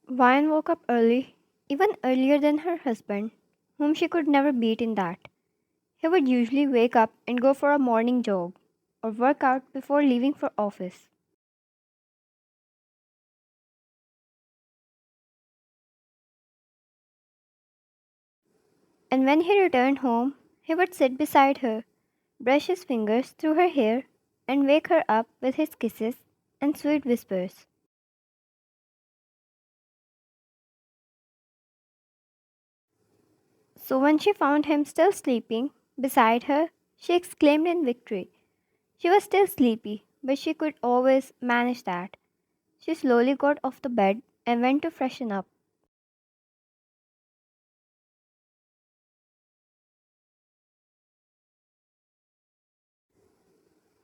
Vian woke up early, even earlier than her husband, whom she could never beat in that. He would usually wake up and go for a morning jog or work out before leaving for office. And when he returned home, he would sit beside her, brush his fingers through her hair, and wake her up with his kisses and sweet whispers. So when she found him still sleeping beside her, she exclaimed in victory. She was still sleepy, but she could always manage that. She slowly got off the bed and went to freshen up.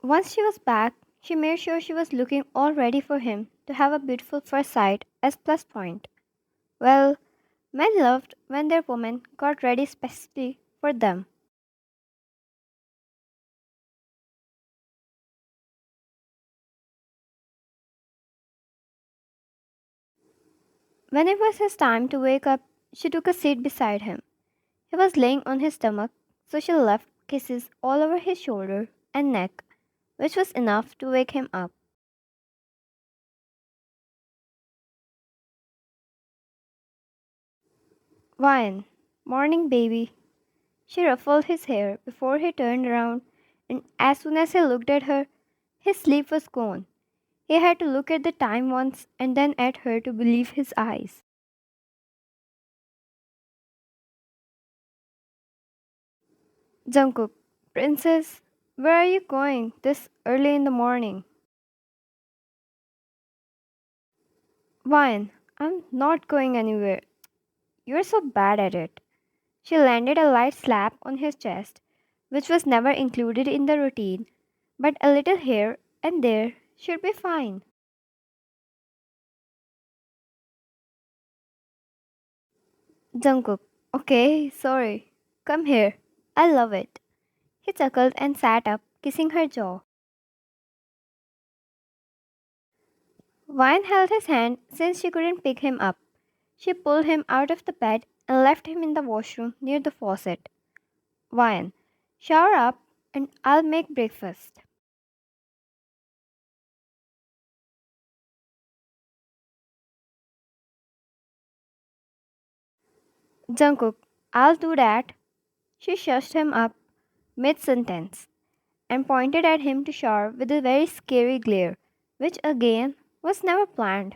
Once she was back, she made sure she was looking all ready for him to have a beautiful first sight as plus point. Well, men loved when their women got ready specially for them. When it was his time to wake up, she took a seat beside him. He was laying on his stomach, so she left kisses all over his shoulder and neck, which was enough to wake him up. Wine, morning baby. She ruffled his hair before he turned around, and as soon as he looked at her, his sleep was gone. He had to look at the time once and then at her to believe his eyes. Jungkook, princess, where are you going this early in the morning? Wine, I'm not going anywhere. You're so bad at it. She landed a light slap on his chest, which was never included in the routine, but a little here and there should be fine. Jungkook, okay, sorry. Come here. I love it. He chuckled and sat up, kissing her jaw. Vine held his hand since she couldn't pick him up. She pulled him out of the bed and left him in the washroom near the faucet. Vine, shower up and I'll make breakfast. Jungkook, I'll do that. She shushed him up mid sentence and pointed at him to shower with a very scary glare, which again was never planned.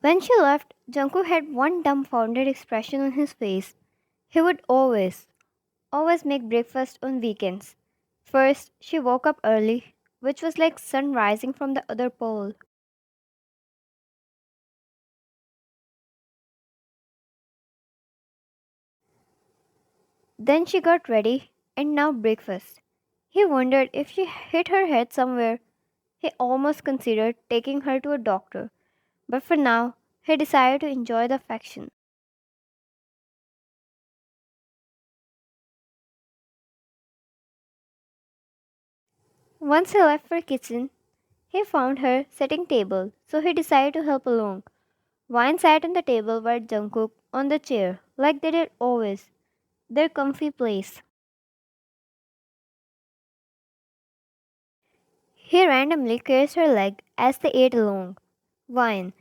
When she left, Jungkook had one dumbfounded expression on his face. He would always make breakfast on weekends. First, she woke up early, which was like sun rising from the other pole. Then she got ready, and now breakfast. He wondered if she hit her head somewhere. He almost considered taking her to a doctor, but for now, he decided to enjoy the affection. Once he left for kitchen, he found her setting table, so he decided to help along. Wine sat on the table while Jungkook on the chair, like they did always, their comfy place. He randomly kissed her leg as they ate along. Wine,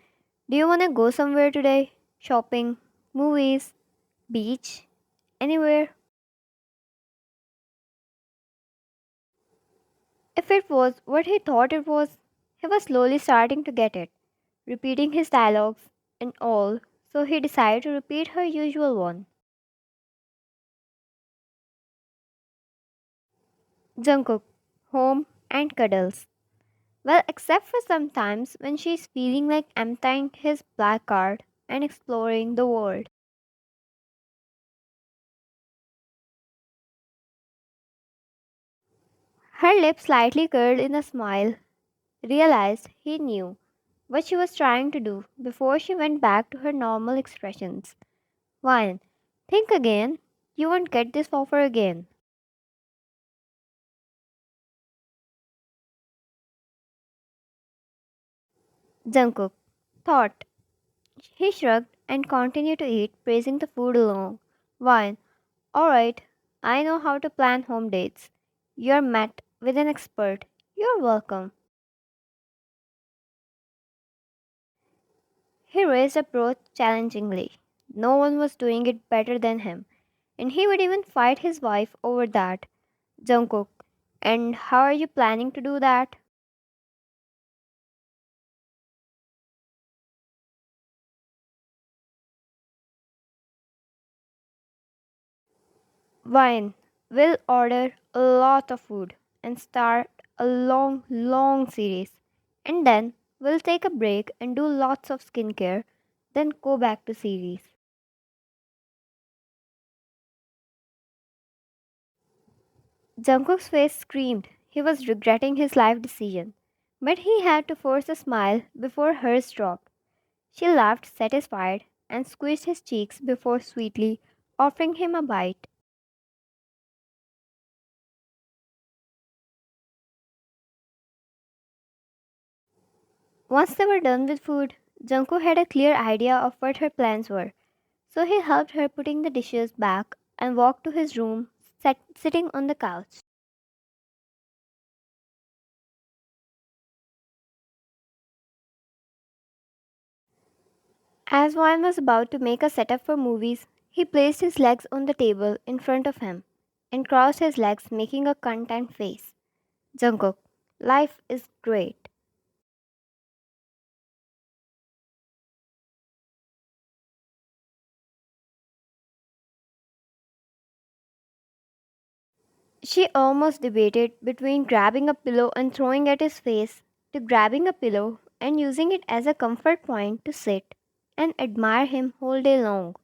do you want to go somewhere today? Shopping, movies, beach, anywhere? If it was what he thought it was, he was slowly starting to get it, repeating his dialogues and all, so he decided to repeat her usual one. Jungkook, home and cuddles. Well, except for sometimes when she's feeling like emptying his black card and exploring the world. Her lips slightly curled in a smile, realized he knew what she was trying to do before she went back to her normal expressions. One, think again. You won't get this offer again. Jungkook thought. He shrugged and continued to eat, praising the food along. Wine. Alright, I know how to plan home dates. You're met with an expert. You're welcome. He raised a brow challengingly. No one was doing it better than him, and he would even fight his wife over that. Jungkook, and how are you planning to do that? Wine. We'll order a lot of food and start a long, long series. And then we'll take a break and do lots of skincare, then go back to series. Jungkook's face screamed. He was regretting his life decision. But he had to force a smile before hers dropped. She laughed, satisfied, and squeezed his cheeks before sweetly offering him a bite. Once they were done with food, Jungkook had a clear idea of what her plans were, so he helped her putting the dishes back and walked to his room, sitting on the couch. As Wine was about to make a setup for movies, he placed his legs on the table in front of him and crossed his legs, making a content face. Jungkook, life is great. She almost debated between grabbing a pillow and throwing at his face to grabbing a pillow and using it as a comfort point to sit and admire him whole day long.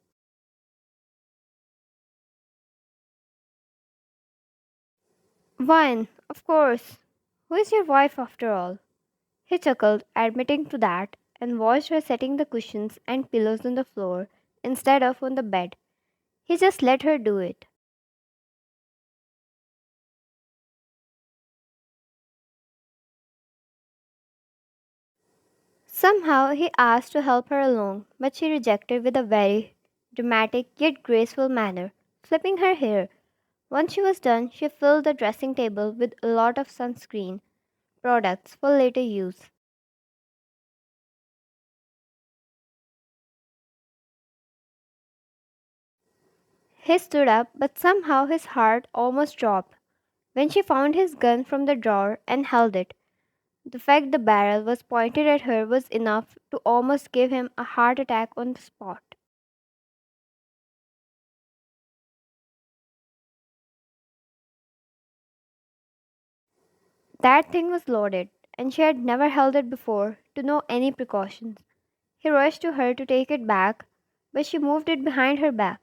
Wine, of course. Who is your wife after all? He chuckled, admitting to that, and watched her setting the cushions and pillows on the floor instead of on the bed. He just let her do it. Somehow he asked to help her along, but she rejected with a very dramatic yet graceful manner, flipping her hair. Once she was done, she filled the dressing table with a lot of sunscreen products for later use. He stood up, but somehow his heart almost dropped when she found his gun from the drawer and held it. The fact the barrel was pointed at her was enough to almost give him a heart attack on the spot. That thing was loaded, and she had never held it before to know any precautions. He rushed to her to take it back, but she moved it behind her back.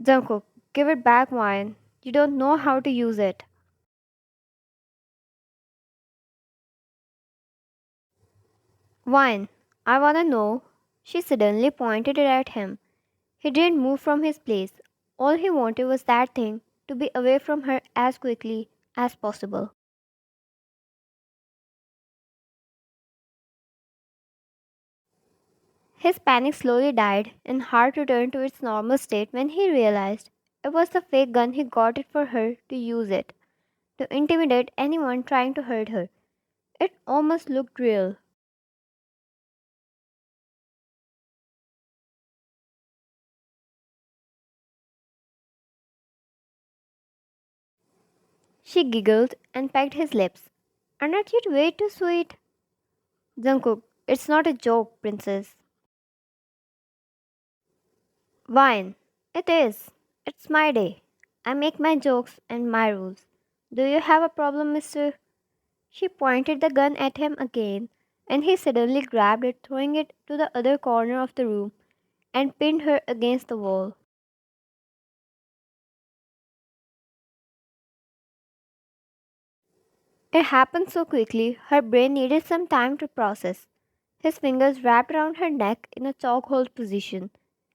Jungkook, give it back, Wine. You don't know how to use it. Wine, I wanna know. She suddenly pointed it at him. He didn't move from his place. All he wanted was that thing to be away from her as quickly as possible. His panic slowly died and heart returned to its normal state when he realized it was the fake gun he got it for her to use it to intimidate anyone trying to hurt her. It almost looked real. She giggled and pecked his lips. Aren't you way too sweet? Jungkook, it's not a joke, princess. Wine. It is. It's my day. I make my jokes and my rules. Do you have a problem, mister? She pointed the gun at him again, and he suddenly grabbed it, throwing it to the other corner of the room, and pinned her against the wall. It happened so quickly, her brain needed some time to process. His fingers wrapped around her neck in a chokehold position,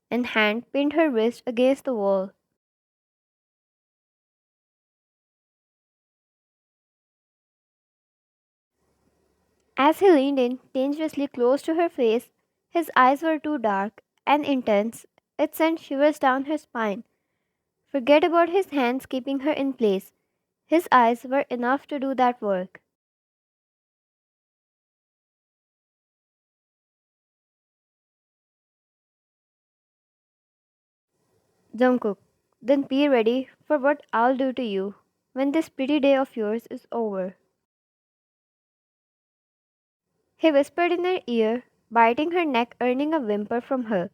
and hand pinned her wrist against the wall. As he leaned in, dangerously close to her face, his eyes were too dark and intense. It sent shivers down her spine. Forget about his hands keeping her in place. His eyes were enough to do that work. Jungkook, then be ready for what I'll do to you when this pretty day of yours is over. He whispered in her ear, biting her neck, earning a whimper from her.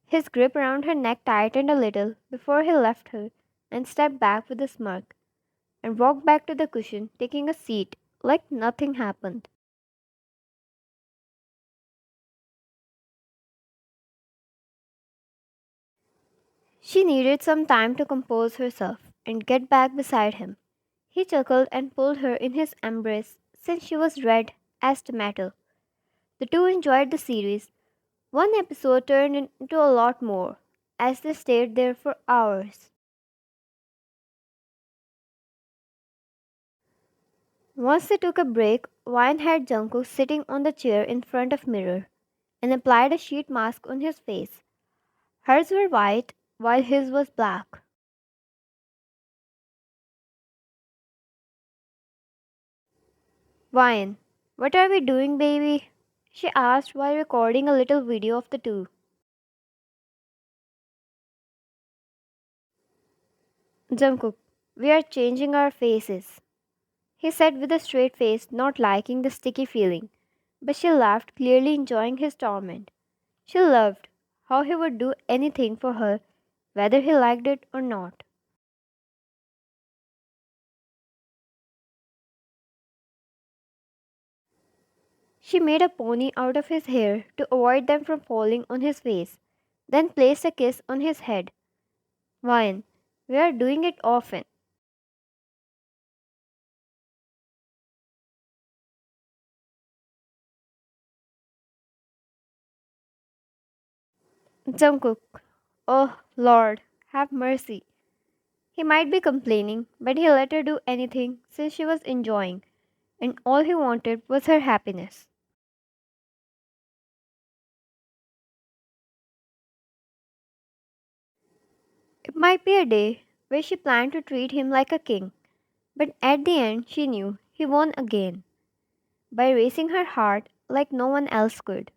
His grip around her neck tightened a little before he left her and stepped back with a smirk and walked back to the cushion, taking a seat like nothing happened. She needed some time to compose herself and get back beside him. He chuckled and pulled her in his embrace since she was red as tomato. The two enjoyed the series. One episode turned into a lot more as they stayed there for hours. Once they took a break, Wine had Jungkook sitting on the chair in front of mirror and applied a sheet mask on his face. Hers were white while his was black. Wine, what are we doing, baby? She asked while recording a little video of the two. Jungkook, we are changing our faces, he said with a straight face, not liking the sticky feeling. But she laughed, clearly enjoying his torment. She loved how he would do anything for her, whether he liked it or not. She made a pony out of his hair to avoid them from falling on his face, then placed a kiss on his head. Wine, we are doing it often. Jungkook, oh Lord, have mercy. He might be complaining, but he let her do anything since she was enjoying, and all he wanted was her happiness. It might be a day where she planned to treat him like a king, but at the end she knew he won again by racing her heart like no one else could.